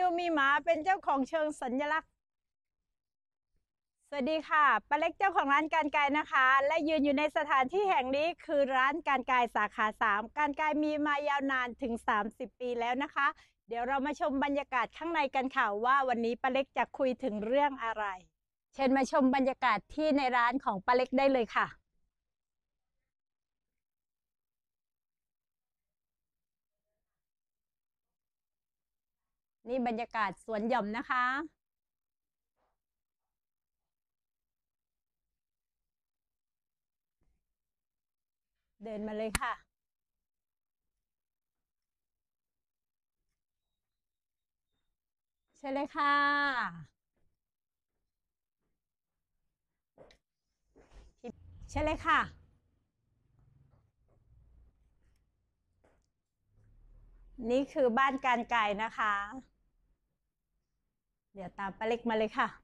ดูมีหมาเป็นเจ้าของเชิงสัญลักษณ์สวัสดีค่ะป้าเล็กเจ้าของร้านการไกลนะคะและยืนอยู่ในสถานที่แห่งนี้คือร้านการไกลสาขา3การไกลมีมายาวนานถึง30ปีแล้วนะคะเดี๋ยวเรามาชมบรรยากาศข้างในกันค่ะว่าวันนี้ป้าเล็กจะคุยถึงเรื่องอะไรเชิญมาชมบรรยากาศที่ในร้านของป้าเล็กได้เลยค่ะนี่บรรยากาศสวนหย่อมนะคะเดินมาเลยค่ะใช่เลยค่ะใช่เลยค่ะนี่คือบ้านการไก่นะคะเดี๋ยวตามป้าเล็กมาเลยค่ะ